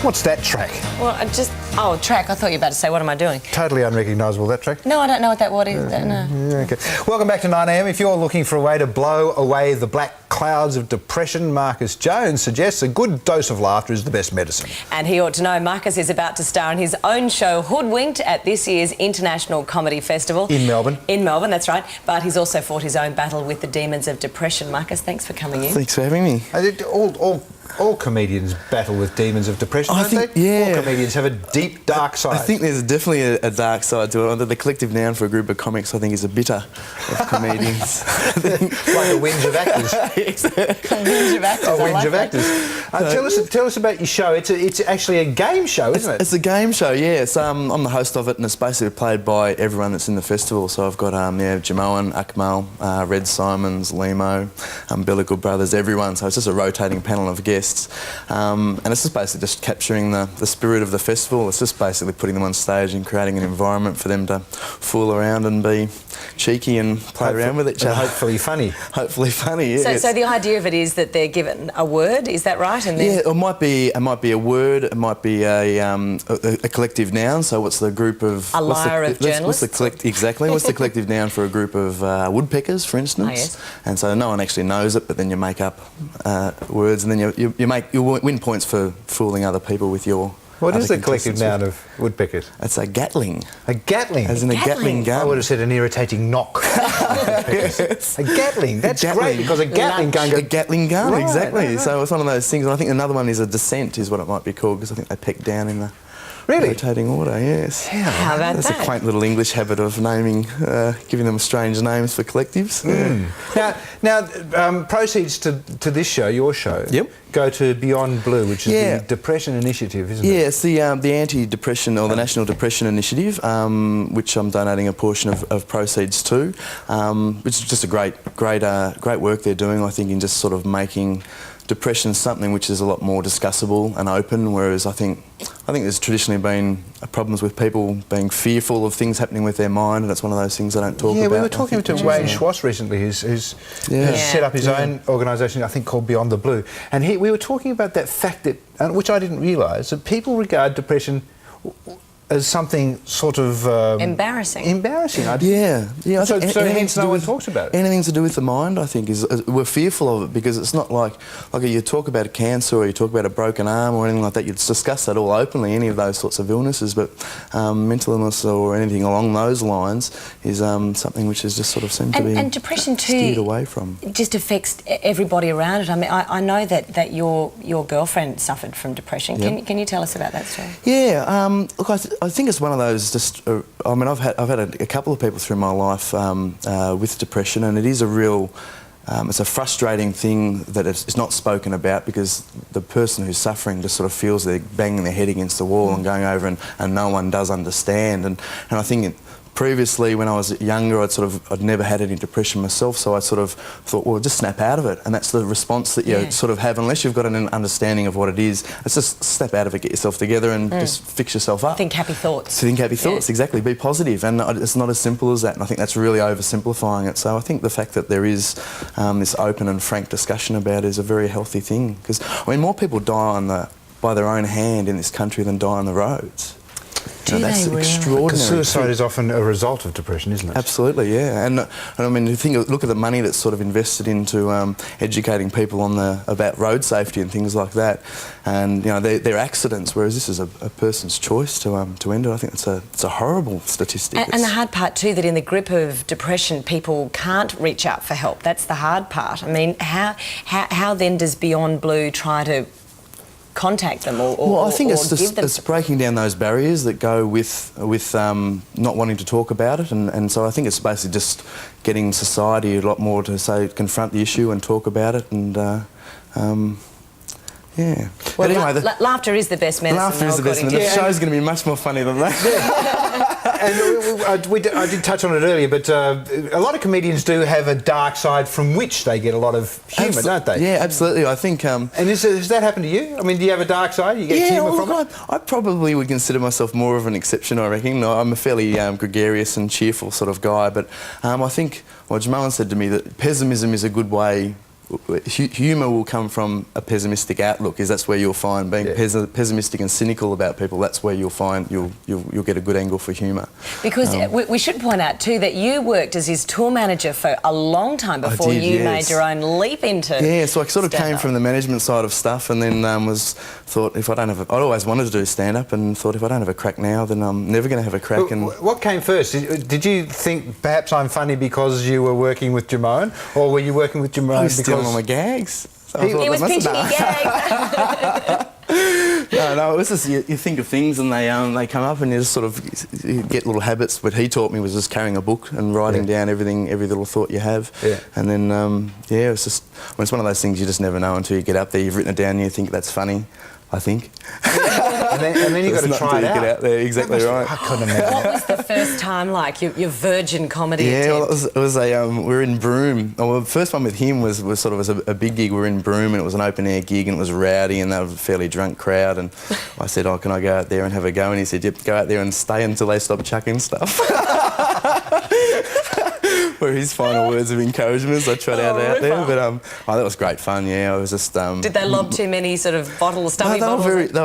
What's that track? Well, oh, track. I thought you were about to say, what am I doing? Totally unrecognisable, that track. No, I don't know what that word is. No. Okay. Welcome back to 9am. If you're looking for a way to blow away the black clouds of depression, Marcus Jones suggests a good dose of laughter is the best medicine. And he ought to know Marcus is about to star in his own show, Hoodwinked, at this year's International Comedy Festival. In Melbourne. In Melbourne, that's right. But he's also fought his own battle with the demons of depression. Marcus, thanks for coming in. Thanks for having me. All comedians battle with demons of depression, don't they? Yeah. All comedians have a deep, dark side. I think there's definitely a dark side to it. The collective noun for a group of comics, I think, is a bitter of comedians. Like a whinge of actors. Whinge of actors. A whinge of actors. Tell us about your show. It's actually a game show, isn't it? It's a game show, yeah. I'm the host of it, and it's basically played by everyone that's in the festival. So I've got Jamoan, Akmal, Red Simons, Limo, Umbilical Brothers, everyone. So it's just a rotating panel of guests. And it's just basically just capturing the spirit of the festival. It's just basically putting them on stage and creating an environment for them to fool around and be cheeky and play around with each other. Hopefully funny. Hopefully funny, yeah. So the idea of it is that they're given a word, is that right? And then... Yeah, it might be a word, it might be a collective noun. So what's the group of... A lyre of journalists? Exactly. What's the collective noun for a group of woodpeckers, for instance? Oh, yes. And so no one actually knows it, but then you make up words, and then you win points for fooling other people with your... What is the collective noun of woodpeckers? It's a gatling. A gatling? As in a gatling gun. I would have said an irritating knock. Yes. A gatling. That's great, because a gatling gun... A gatling gun, right, exactly. Right. So it's one of those things. And I think another one is a descent, is what it might be called, because I think they peck down in the... Really? Rotating order, yes. How about That's that? a quaint little English habit of naming, giving them strange names for collectives. Yeah. Now, proceeds to this show, your show, go to Beyond Blue, which is the Depression Initiative, isn't it? Yeah, it's the Anti-Depression, or the National Depression Initiative, which I'm donating a portion of proceeds to, which is just a great work they're doing, I think, in just sort of making depression something which is a lot more discussable and open, whereas I think there's traditionally been problems with people being fearful of things happening with their mind, and it's one of those things they don't talk about. Yeah, we were talking to Wayne Schwass recently, who's set up his own organisation, I think, called Beyond the Blue, and we were talking about that fact that, which I didn't realise, that people regard depression as something sort of... embarrassing. Embarrassing. Yeah. So hence no one talks about it. Anything to do with the mind, I think, is we're fearful of it, because it's not like you talk about a cancer or you talk about a broken arm or anything like that. You'd discuss that all openly, any of those sorts of illnesses, but mental illness or anything along those lines is something which is just sort of seemed to be and depression too steered away from. Just affects everybody around it. I mean, I know that your girlfriend suffered from depression. Can you tell us about that story? Yeah. Look, I think it's one of those. I mean, I've had a couple of people through my life with depression, and it is a real. It's a frustrating thing that it's not spoken about, because the person who's suffering just sort of feels they're banging their head against the wall and going over, and no one does understand. And I think previously, when I was younger, I'd never had any depression myself, so I sort of thought, well, just snap out of it. And that's the response that you sort of have, unless you've got an understanding of what it is. It's just snap out of it, get yourself together, and just fix yourself up. Think happy thoughts. Think happy thoughts, exactly. Be positive, and it's not as simple as that. And I think that's really oversimplifying it. So I think the fact that there is this open and frank discussion about it is a very healthy thing, because I mean, more people die by their own hand in this country than die on the roads. That's extraordinary. Because suicide is often a result of depression, isn't it? Absolutely, yeah. And I mean, look at the money that's sort of invested into educating people about road safety and things like that. And they're accidents, whereas this is a person's choice to end it. I think it's a horrible statistic. And the hard part too, that in the grip of depression, people can't reach out for help. That's the hard part. I mean, how then does Beyond Blue try to contact them or I think it's breaking down those barriers that go with not wanting to talk about it, and so I think it's basically just getting society a lot more to confront the issue and talk about it, and yeah. Well, but anyway, laughter is the best medicine. Laughter is the best medicine. The show's going to be much more funny than that. And I did touch on it earlier, but a lot of comedians do have a dark side from which they get a lot of humour, don't they? Yeah, absolutely. I think... and has that happened to you? I mean, do you have a dark side? You get humour from it? I probably would consider myself more of an exception, I reckon. I'm a fairly gregarious and cheerful sort of guy, but I think, Jamoan said to me that pessimism is a good way humour will come from a pessimistic outlook. That's where you'll find being pessimistic and cynical about people. That's where you'll find you'll get a good angle for humour. Because we should point out too that you worked as his tour manager for a long time before you made your own leap into so I sort of came from the management side of stuff, and then thought if I don't have I'd always wanted to do stand-up, and thought if I don't have a crack now, then I'm never going to have a crack. And what came first? Did you think perhaps I'm funny because you were working with Jermone, or were you working with Jermone because... stealing all my gags? So he was pinching your gags. No, it was just you think of things and they come up, and you just sort of you get little habits. What he taught me was just carrying a book and writing down every little thought you have. Yeah. And then it's just it's one of those things you just never know until you get up there. You've written it down and you think that's funny. I think. and then you've got to try it out. Get out there, exactly right. I couldn't imagine. What was the first time like, your virgin comedy attempt? attempt? Well, it was we were in Broome. Well, the first one with him was sort of a big gig. We were in Broome, and it was an open air gig, and it was rowdy, and they were a fairly drunk crowd. And I said, "Oh, can I go out there and have a go?" And he said, "Yep, go out there and stay until they stop chucking stuff." Were his final words of encouragement as I trot out there. But that was great fun. Yeah, I was just. Did they lob too many sort of bottles? No, they were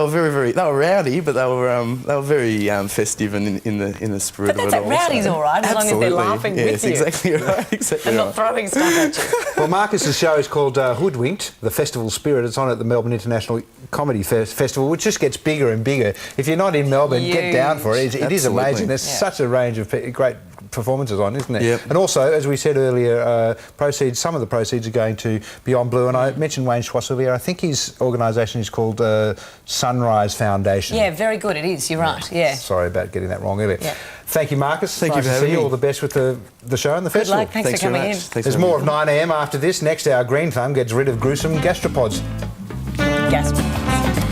very. They were rowdy, but they were very festive and in the spirit of it all. But rowdy's all right, as long as they're laughing with you. Yes, exactly right. Exactly and not throwing stuff at you. Well, Marcus's show is called Hoodwinked, the festival spirit. It's on at the Melbourne International Comedy Festival, which just gets bigger and bigger. If you're not in Melbourne, get down for it. It is amazing. There's such a range of great performances on, isn't it? Yep. And also, as we said earlier, some of the proceeds are going to Beyond Blue, and I mentioned Wayne Schwass earlier. I think his organisation is called Sunrise Foundation. Yeah, very good. It is. You're right. Yeah. Sorry about getting that wrong earlier. Yeah. Thank you, Marcus. Thank you for having me. All the best with the show and the festival. Good luck. Thanks for coming in. There's more of 9am after this. Next hour, Green Thumb gets rid of gruesome gastropods. Gastropods.